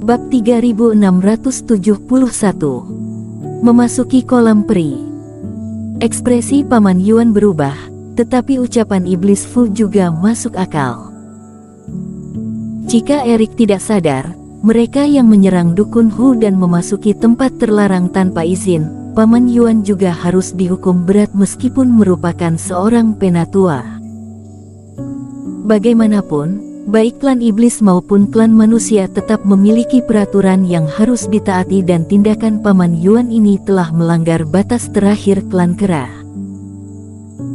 Bab 3671. Memasuki kolam peri. Ekspresi Paman Yuan berubah, tetapi ucapan iblis Fu juga masuk akal. Jika Erik tidak sadar, mereka yang menyerang Dukun Hu dan memasuki tempat terlarang tanpa izin, Paman Yuan juga harus dihukum berat meskipun merupakan seorang penatua. Bagaimanapun, baik klan iblis maupun klan manusia tetap memiliki peraturan yang harus ditaati dan tindakan Paman Yuan ini telah melanggar batas terakhir klan kera.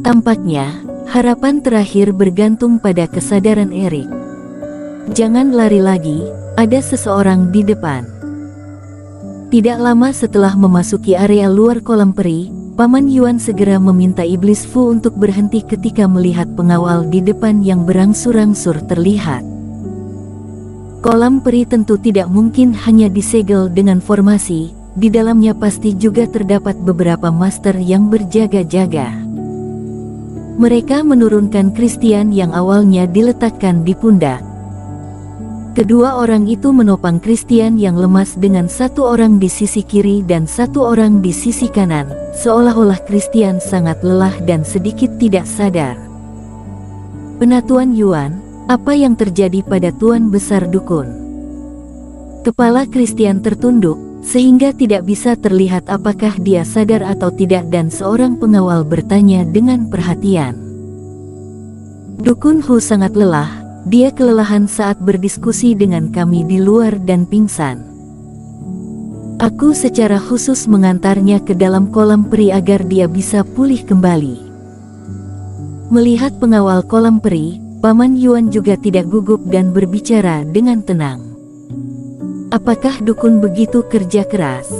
Tampaknya, harapan terakhir bergantung pada kesadaran Erik. Jangan lari lagi, ada seseorang di depan. Tidak lama setelah memasuki area luar kolam peri, Paman Yuan segera meminta iblis Fu untuk berhenti ketika melihat pengawal di depan yang berangsur-angsur terlihat. Kolam peri tentu tidak mungkin hanya disegel dengan formasi, di dalamnya pasti juga terdapat beberapa master yang berjaga-jaga. Mereka menurunkan Christian yang awalnya diletakkan di pundak. Kedua orang itu menopang Christian yang lemas dengan satu orang di sisi kiri dan satu orang di sisi kanan, seolah-olah Christian sangat lelah dan sedikit tidak sadar. Penatuan Yuan, apa yang terjadi pada Tuan Besar Dukun? Kepala Christian tertunduk, sehingga tidak bisa terlihat apakah dia sadar atau tidak dan seorang pengawal bertanya dengan perhatian. Dukun Hu sangat lelah. Dia kelelahan saat berdiskusi dengan kami di luar dan pingsan. Aku secara khusus mengantarnya ke dalam kolam peri agar dia bisa pulih kembali. Melihat pengawal kolam peri, Paman Yuan juga tidak gugup dan berbicara dengan tenang. Apakah dukun begitu kerja keras?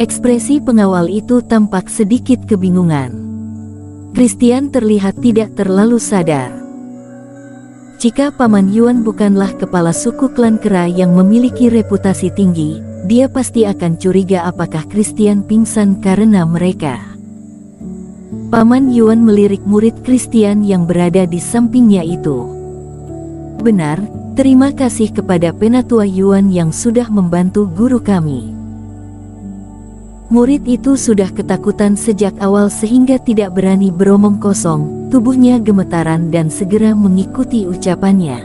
Ekspresi pengawal itu tampak sedikit kebingungan. Christian terlihat tidak terlalu sadar. Jika Paman Yuan bukanlah kepala suku klan kera yang memiliki reputasi tinggi, dia pasti akan curiga apakah Christian pingsan karena mereka. Paman Yuan melirik murid Christian yang berada di sampingnya itu. Benar, terima kasih kepada Penatua Yuan yang sudah membantu guru kami. Murid itu sudah ketakutan sejak awal sehingga tidak berani beromong kosong, tubuhnya gemetaran dan segera mengikuti ucapannya.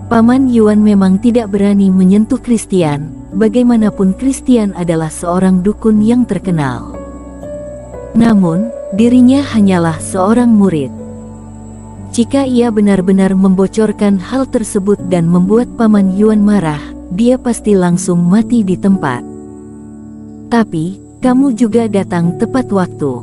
Paman Yuan memang tidak berani menyentuh Christian, bagaimanapun Christian adalah seorang dukun yang terkenal. Namun, dirinya hanyalah seorang murid. Jika ia benar-benar membocorkan hal tersebut dan membuat Paman Yuan marah, dia pasti langsung mati di tempat. Tapi, kamu juga datang tepat waktu.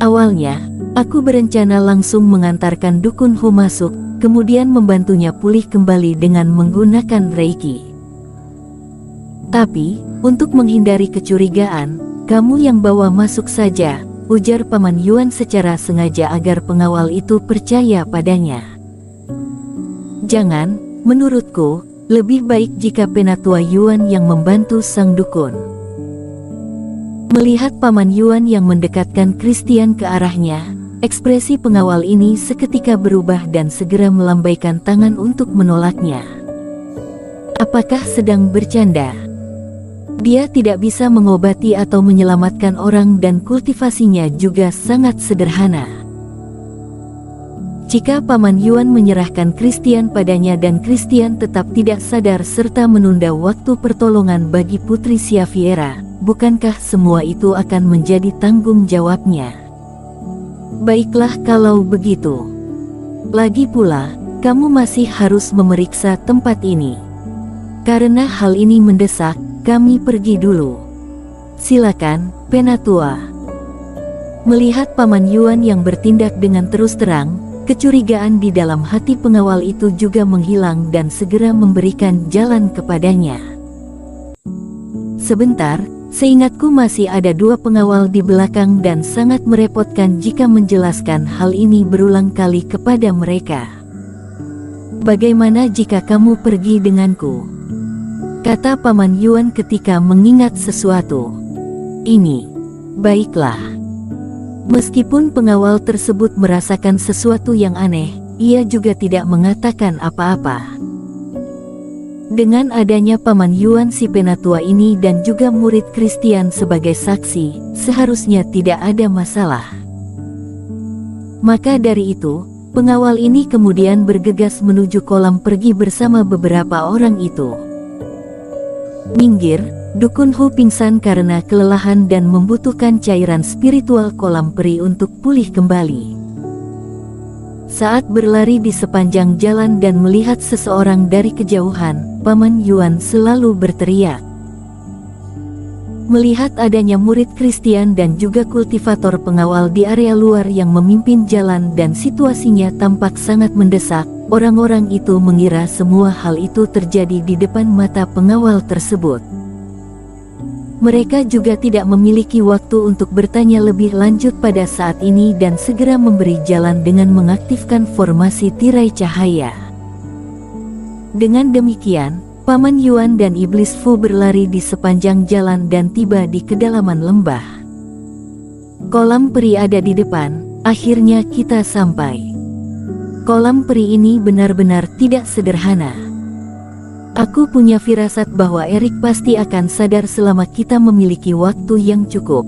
Awalnya, aku berencana langsung mengantarkan Dukun Hu masuk, kemudian membantunya pulih kembali dengan menggunakan Reiki. Tapi, untuk menghindari kecurigaan, kamu yang bawa masuk saja, ujar Paman Yuan secara sengaja agar pengawal itu percaya padanya. Jangan, menurutku, lebih baik jika Penatua Yuan yang membantu sang dukun. Melihat Paman Yuan yang mendekatkan Christian ke arahnya, ekspresi pengawal ini seketika berubah dan segera melambaikan tangan untuk menolaknya. Apakah sedang bercanda? Dia tidak bisa mengobati atau menyelamatkan orang dan kultivasinya juga sangat sederhana. Jika Paman Yuan menyerahkan Christian padanya dan Christian tetap tidak sadar serta menunda waktu pertolongan bagi Putri Xaviera, bukankah semua itu akan menjadi tanggung jawabnya? Baiklah kalau begitu. Lagi pula, kamu masih harus memeriksa tempat ini. Karena hal ini mendesak, kami pergi dulu. Silakan, Penatua. Melihat Paman Yuan yang bertindak dengan terus terang, kecurigaan di dalam hati pengawal itu juga menghilang dan segera memberikan jalan kepadanya. Sebentar, seingatku masih ada dua pengawal di belakang dan sangat merepotkan jika menjelaskan hal ini berulang kali kepada mereka. Bagaimana jika kamu pergi denganku? Kata Paman Yuan ketika mengingat sesuatu. Ini, baiklah. Meskipun pengawal tersebut merasakan sesuatu yang aneh, ia juga tidak mengatakan apa-apa. Dengan adanya Paman Yuan si penatua ini dan juga murid Christian sebagai saksi, seharusnya tidak ada masalah. Maka dari itu, pengawal ini kemudian bergegas menuju kolam pergi bersama beberapa orang itu. Minggir, Dukun Hu pingsan karena kelelahan dan membutuhkan cairan spiritual kolam peri untuk pulih kembali. Saat berlari di sepanjang jalan dan melihat seseorang dari kejauhan, Paman Yuan selalu berteriak. Melihat adanya murid Christian dan juga kultivator pengawal di area luar yang memimpin jalan dan situasinya tampak sangat mendesak, orang-orang itu mengira semua hal itu terjadi di depan mata pengawal tersebut. Mereka juga tidak memiliki waktu untuk bertanya lebih lanjut pada saat ini dan segera memberi jalan dengan mengaktifkan formasi tirai cahaya. Dengan demikian, Paman Yuan dan Iblis Fu berlari di sepanjang jalan dan tiba di kedalaman lembah. Kolam peri ada di depan, akhirnya kita sampai. Kolam peri ini benar-benar tidak sederhana. Aku punya firasat bahwa Erik pasti akan sadar selama kita memiliki waktu yang cukup.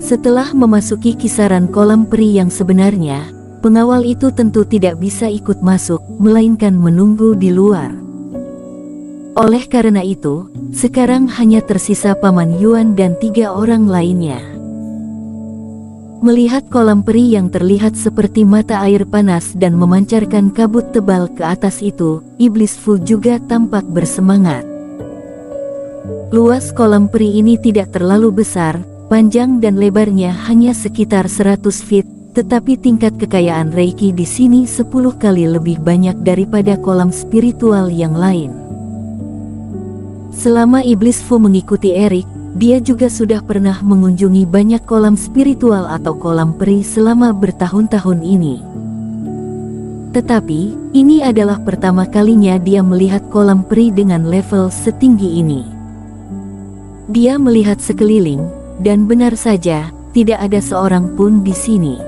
Setelah memasuki kisaran kolam peri yang sebenarnya, pengawal itu tentu tidak bisa ikut masuk, melainkan menunggu di luar. Oleh karena itu, sekarang hanya tersisa Paman Yuan dan 3 orang lainnya. Melihat kolam peri yang terlihat seperti mata air panas dan memancarkan kabut tebal ke atas itu, Iblis Fu juga tampak bersemangat. Luas kolam peri ini tidak terlalu besar, panjang dan lebarnya hanya sekitar 100 feet, tetapi tingkat kekayaan Reiki di sini 10 kali lebih banyak daripada kolam spiritual yang lain. Selama Iblis Fu mengikuti Erik, dia juga sudah pernah mengunjungi banyak kolam spiritual atau kolam peri selama bertahun-tahun ini. Tetapi, ini adalah pertama kalinya dia melihat kolam peri dengan level setinggi ini. Dia melihat sekeliling, dan benar saja, tidak ada seorang pun di sini.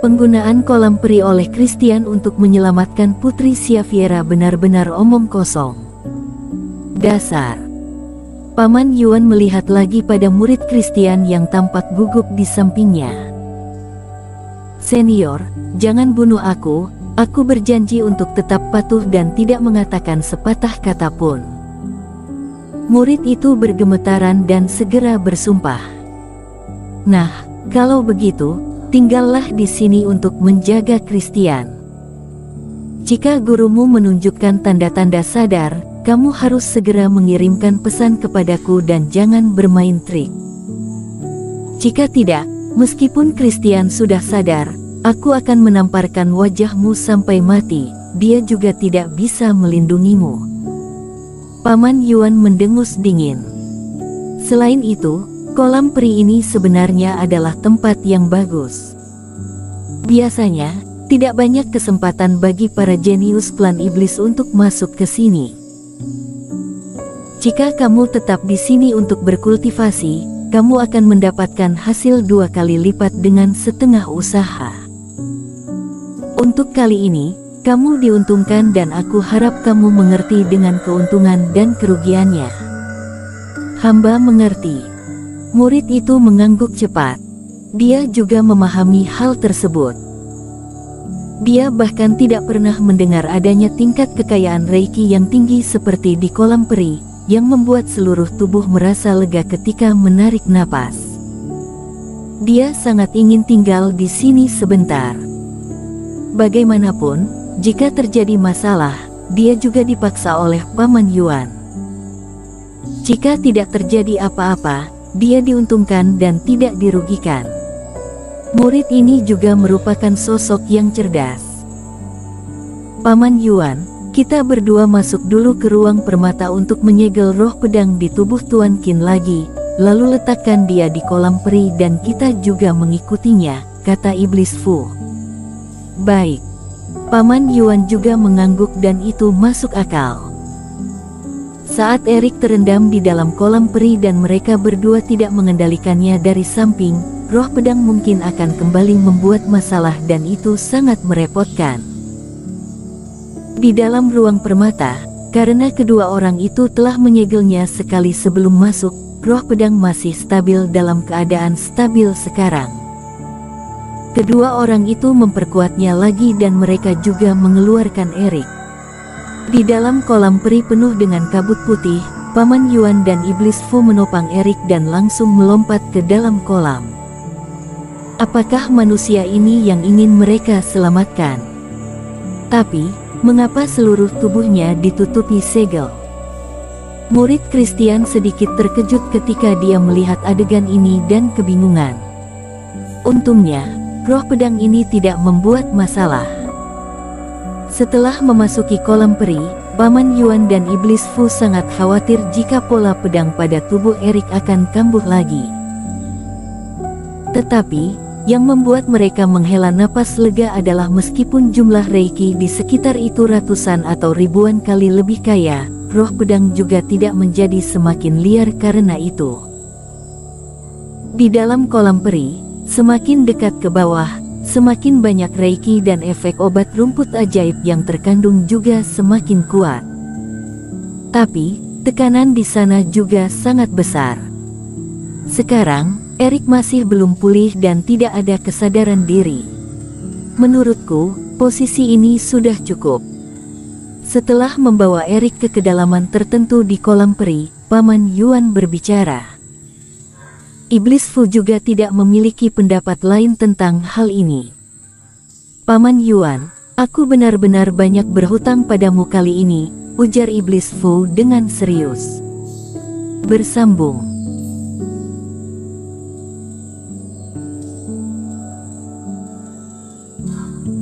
Penggunaan kolam peri oleh Christian untuk menyelamatkan Putri Xaviera benar-benar omong kosong. Dasar. Paman Yuan melihat lagi pada murid Christian yang tampak gugup di sampingnya. Senior, jangan bunuh aku berjanji untuk tetap patuh dan tidak mengatakan sepatah kata pun. Murid itu bergemetaran dan segera bersumpah. Nah, kalau begitu, tinggallah di sini untuk menjaga Christian. Jika gurumu menunjukkan tanda-tanda sadar, kamu harus segera mengirimkan pesan kepadaku dan jangan bermain trik. Jika tidak, meskipun Christian sudah sadar, aku akan menamparkan wajahmu sampai mati, dia juga tidak bisa melindungimu. Paman Yuan mendengus dingin. Selain itu, kolam peri ini sebenarnya adalah tempat yang bagus. Biasanya, tidak banyak kesempatan bagi para jenius klan iblis untuk masuk ke sini. Jika kamu tetap di sini untuk berkultivasi, kamu akan mendapatkan hasil 2 kali lipat dengan setengah usaha. Untuk kali ini, kamu diuntungkan dan aku harap kamu mengerti dengan keuntungan dan kerugiannya. Hamba mengerti. Murid itu mengangguk cepat. Dia juga memahami hal tersebut. Dia bahkan tidak pernah mendengar adanya tingkat kekayaan Reiki yang tinggi seperti di kolam peri, yang membuat seluruh tubuh merasa lega ketika menarik napas. Dia sangat ingin tinggal di sini sebentar. Bagaimanapun, jika terjadi masalah, dia juga dipaksa oleh Paman Yuan. Jika tidak terjadi apa-apa, dia diuntungkan dan tidak dirugikan. Murid ini juga merupakan sosok yang cerdas. Paman Yuan, kita berdua masuk dulu ke ruang permata untuk menyegel roh pedang di tubuh Tuan Qin lagi, lalu letakkan dia di kolam peri dan kita juga mengikutinya, kata Iblis Fu. Baik. Paman Yuan juga mengangguk dan itu masuk akal. Saat Erik terendam di dalam kolam peri dan mereka berdua tidak mengendalikannya dari samping, roh pedang mungkin akan kembali membuat masalah dan itu sangat merepotkan. Di dalam ruang permata, karena kedua orang itu telah menyegelnya sekali sebelum masuk, roh pedang masih stabil dalam keadaan stabil sekarang. Kedua orang itu memperkuatnya lagi dan mereka juga mengeluarkan Erik. Di dalam kolam peri penuh dengan kabut putih, Paman Yuan dan Iblis Fu menopang Erik dan langsung melompat ke dalam kolam. Apakah manusia ini yang ingin mereka selamatkan? Tapi, mengapa seluruh tubuhnya ditutupi segel? Murid Christian sedikit terkejut ketika dia melihat adegan ini dan kebingungan. Untungnya, roh pedang ini tidak membuat masalah. Setelah memasuki kolam peri, Paman Yuan dan Iblis Fu sangat khawatir jika pola pedang pada tubuh Erik akan kambuh lagi. Tetapi, yang membuat mereka menghela napas lega adalah meskipun jumlah Reiki di sekitar itu ratusan atau ribuan kali lebih kaya, roh pedang juga tidak menjadi semakin liar karena itu. Di dalam kolam peri, semakin dekat ke bawah, semakin banyak Reiki dan efek obat rumput ajaib yang terkandung juga semakin kuat. Tapi, tekanan di sana juga sangat besar. Sekarang, Erik masih belum pulih dan tidak ada kesadaran diri. Menurutku, posisi ini sudah cukup. Setelah membawa Erik ke kedalaman tertentu di kolam peri, Paman Yuan berbicara. Iblis Fu juga tidak memiliki pendapat lain tentang hal ini. Paman Yuan, aku benar-benar banyak berhutang padamu kali ini, ujar Iblis Fu dengan serius. Bersambung.